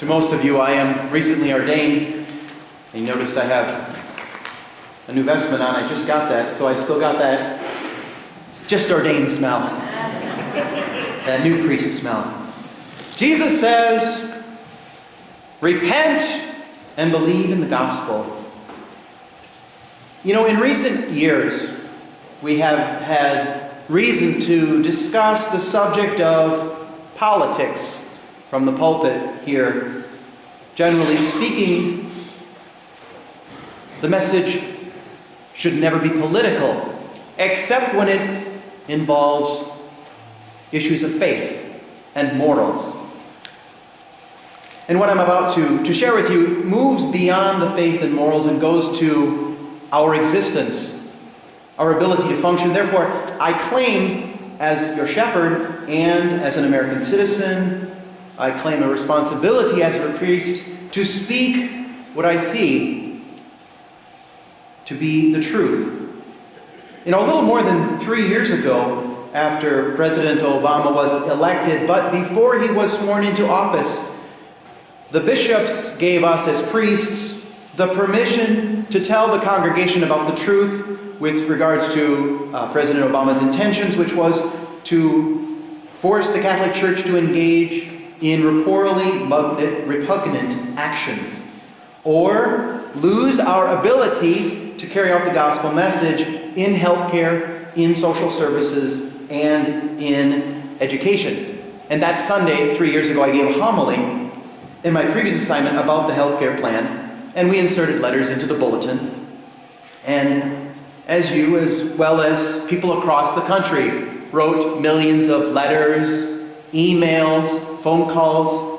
To most of you, I am recently ordained. And you notice I have a new vestment on. I just got that, so I still got that just ordained smell. That new priest smell. Jesus says, repent and believe in the gospel. You know, in recent years, we have had reason to discuss the subject of politics from the pulpit here. Generally speaking, the message should never be political, except when it involves issues of faith and morals. And what I'm about to share with you moves beyond the faith and morals and goes to our existence, our ability to function. Therefore, I claim as your shepherd and as an American citizen, I claim a responsibility as a priest to speak what I see to be the truth. You know, a little more than 3 years ago, after President Obama was elected, but before he was sworn into office, the bishops gave us as priests the permission to tell the congregation about the truth with regards to President Obama's intentions, which was to force the Catholic Church to engage in repugnant actions, or lose our ability to carry out the gospel message in healthcare, in social services, and in education. And that Sunday, 3 years ago, I gave a homily in my previous assignment about the healthcare plan, and we inserted letters into the bulletin. And as you, as well as people across the country, wrote millions of letters, emails, phone calls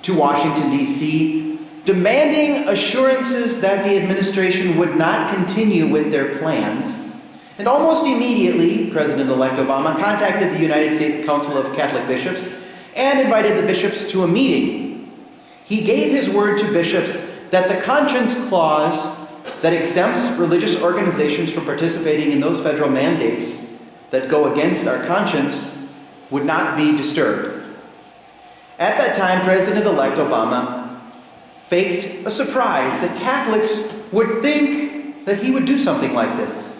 to Washington, D.C., demanding assurances that the administration would not continue with their plans. And almost immediately, President-elect Obama contacted the United States Council of Catholic Bishops and invited the bishops to a meeting. He gave his word to bishops that the conscience clause that exempts religious organizations from participating in those federal mandates that go against our conscience would not be disturbed. At that time, President-elect Obama faked a surprise that Catholics would think that he would do something like this.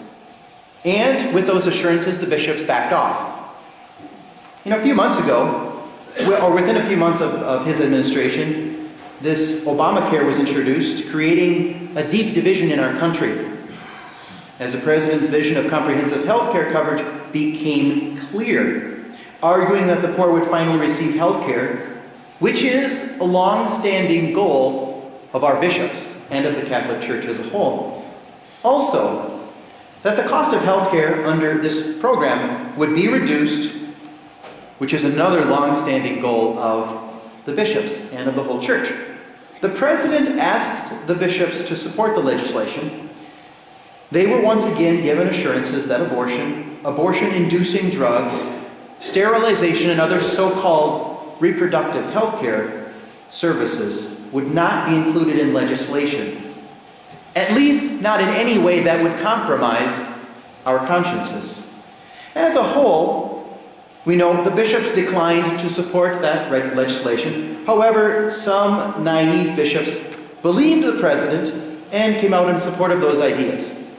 And with those assurances, the bishops backed off. You know, a few months ago, or within a few months of his administration, this Obamacare was introduced, creating a deep division in our country. As the president's vision of comprehensive health care coverage became clear, arguing that the poor would finally receive health care, which is a long-standing goal of our bishops and of the Catholic Church as a whole. Also, that the cost of health care under this program would be reduced, which is another long-standing goal of the bishops and of the whole church. The president asked the bishops to support the legislation. They were once again given assurances that abortion-inducing drugs, sterilization, and other so-called reproductive health care services would not be included in legislation, at least not in any way that would compromise our consciences. And as a whole, we know the bishops declined to support that legislation. However, some naive bishops believed the president and came out in support of those ideas.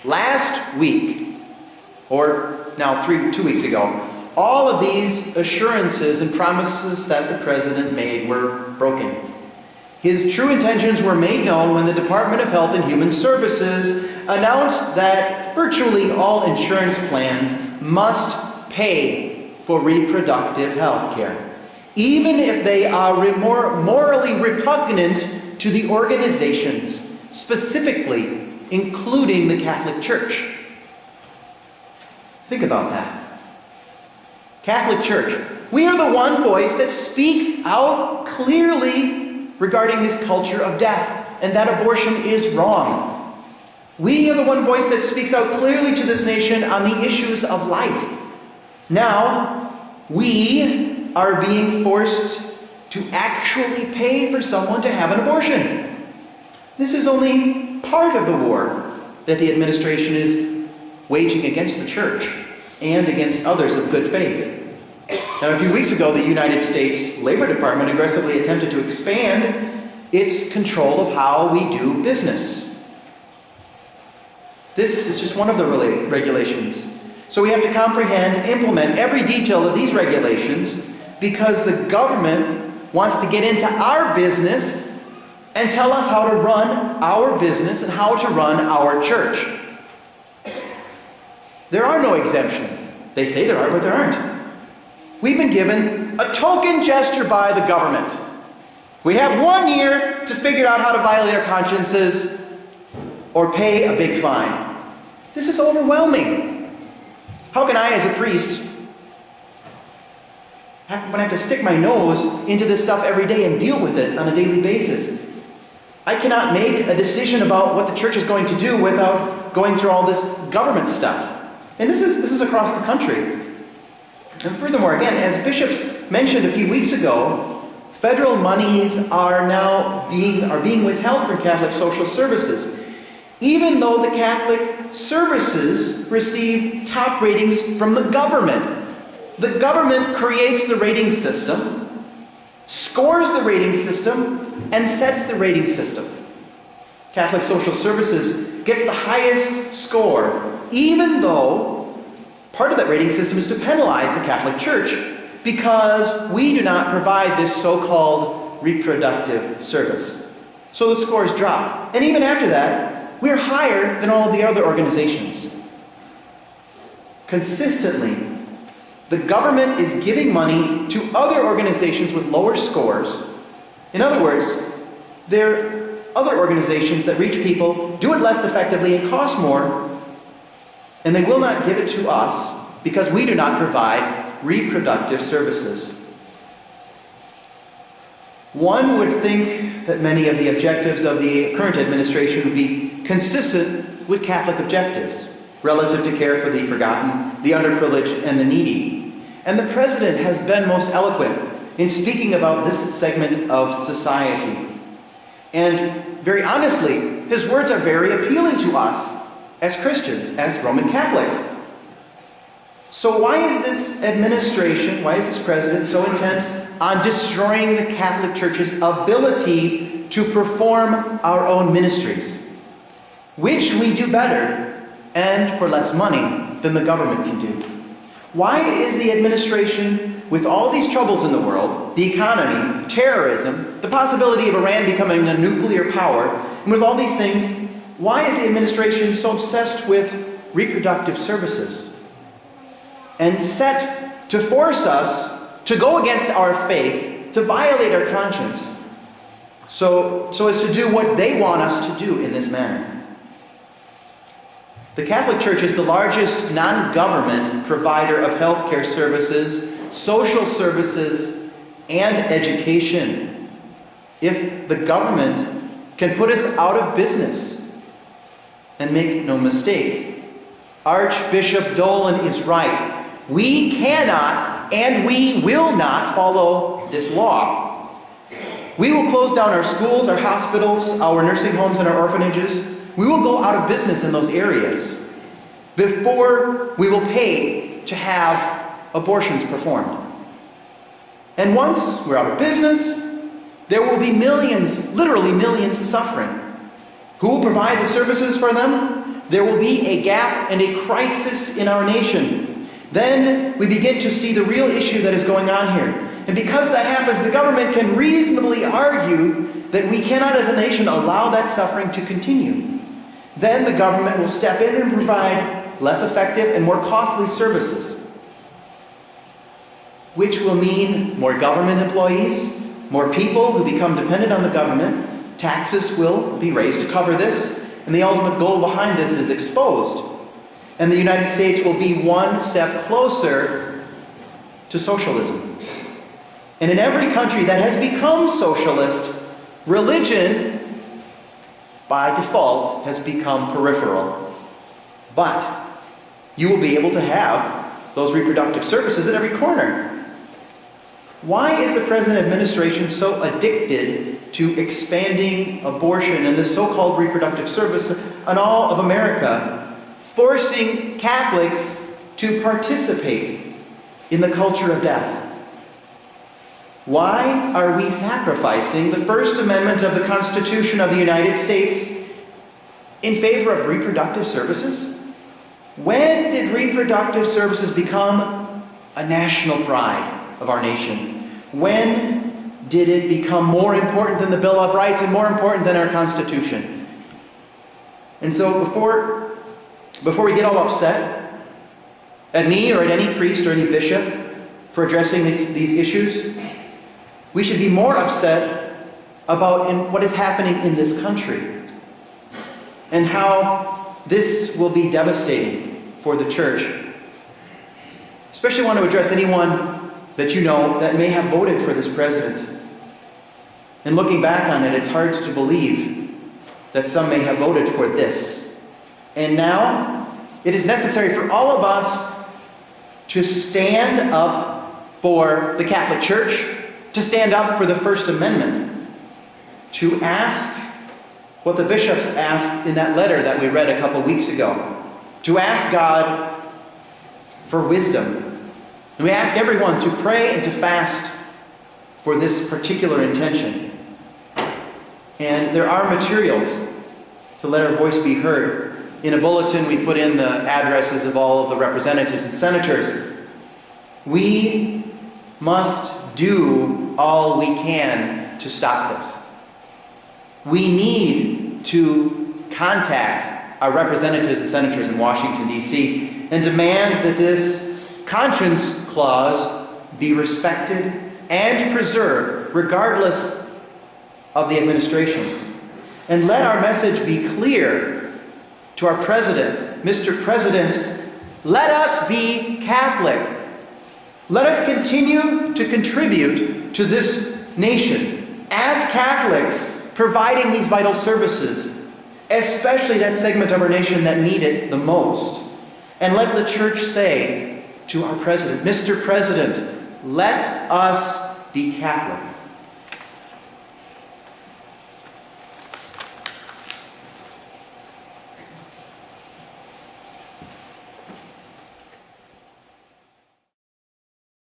Last week, or now 2 weeks ago, all of these assurances and promises that the president made were broken. His true intentions were made known when the Department of Health and Human Services announced that virtually all insurance plans must pay for reproductive health care, even if they are morally repugnant to the organizations, specifically including the Catholic Church. Think about that. Catholic Church, we are the one voice that speaks out clearly regarding this culture of death and that abortion is wrong. We are the one voice that speaks out clearly to this nation on the issues of life. Now, we are being forced to actually pay for someone to have an abortion. This is only part of the war that the administration is waging against the church and against others of good faith. Now, a few weeks ago, the United States Labor Department aggressively attempted to expand its control of how we do business. This is just one of the regulations. So we have to comprehend and implement every detail of these regulations because the government wants to get into our business and tell us how to run our business and how to run our church. There are no exemptions. They say there are, but there aren't. We've been given a token gesture by the government. We have 1 year to figure out how to violate our consciences or pay a big fine. This is overwhelming. How can I, as a priest, when I have to stick my nose into this stuff every day and deal with it on a daily basis? I cannot make a decision about what the church is going to do without going through all this government stuff. And this is across the country. And furthermore, again, as bishops mentioned a few weeks ago, federal monies are now being withheld from Catholic social services, even though the Catholic services receive top ratings from the government. The government creates the rating system, scores the rating system, and sets the rating system. Catholic social services gets the highest score, even though part of that rating system is to penalize the Catholic Church because we do not provide this so-called reproductive service. So the scores drop. And even after that, we're higher than all of the other organizations. Consistently, the government is giving money to other organizations with lower scores. In other words, there are other organizations that reach people, do it less effectively, and cost more, and they will not give it to us because we do not provide reproductive services. One would think that many of the objectives of the current administration would be consistent with Catholic objectives relative to care for the forgotten, the underprivileged, and the needy. And the President has been most eloquent in speaking about this segment of society. And very honestly, his words are very appealing to us as Christians, as Roman Catholics. So why is this administration, why is this president so intent on destroying the Catholic Church's ability to perform our own ministries, which we do better and for less money than the government can do? Why is the administration, with all these troubles in the world, the economy, terrorism, the possibility of Iran becoming a nuclear power, and with all these things, why is the administration so obsessed with reproductive services and set to force us to go against our faith, to violate our conscience, so as to do what they want us to do in this manner? The Catholic Church is the largest non-government provider of healthcare services, social services, and education. If the government can put us out of business, and make no mistake, Archbishop Dolan is right. We cannot and we will not follow this law. We will close down our schools, our hospitals, our nursing homes, and our orphanages. We will go out of business in those areas before we will pay to have abortions performed. And once we're out of business, there will be millions, literally millions, suffering. Who will provide the services for them? There will be a gap and a crisis in our nation. Then we begin to see the real issue that is going on here. And because that happens, the government can reasonably argue that we cannot as a nation allow that suffering to continue. Then the government will step in and provide less effective and more costly services, which will mean more government employees, more people who become dependent on the government. Taxes will be raised to cover this, and the ultimate goal behind this is exposed. And the United States will be one step closer to socialism. And in every country that has become socialist, religion, by default, has become peripheral. But you will be able to have those reproductive services at every corner. Why is the present administration so addicted to expanding abortion and this so-called reproductive service on all of America, forcing Catholics to participate in the culture of death? Why are we sacrificing the First Amendment of the Constitution of the United States in favor of reproductive services? When did reproductive services become a national pride of our nation? When did it become more important than the Bill of Rights and more important than our Constitution? And so before we get all upset at me or at any priest or any bishop for addressing these issues, we should be more upset about what is happening in this country and how this will be devastating for the church. Especially want to address anyone that you know that may have voted for this president. And looking back on it, it's hard to believe that some may have voted for this. And now, it is necessary for all of us to stand up for the Catholic Church, to stand up for the First Amendment, to ask what the bishops asked in that letter that we read a couple weeks ago, to ask God for wisdom. And we ask everyone to pray and to fast for this particular intention. And there are materials to let our voice be heard. In a bulletin, we put in the addresses of all of the representatives and senators. We must do all we can to stop this. We need to contact our representatives and senators in Washington, D.C. and demand that this conscience clause be respected and preserved regardless of the administration. And let our message be clear to our president. Mr. President, let us be Catholic. Let us continue to contribute to this nation as Catholics, providing these vital services, especially that segment of our nation that need it the most. And let the church say to our president, Mr. President, let us be Catholic.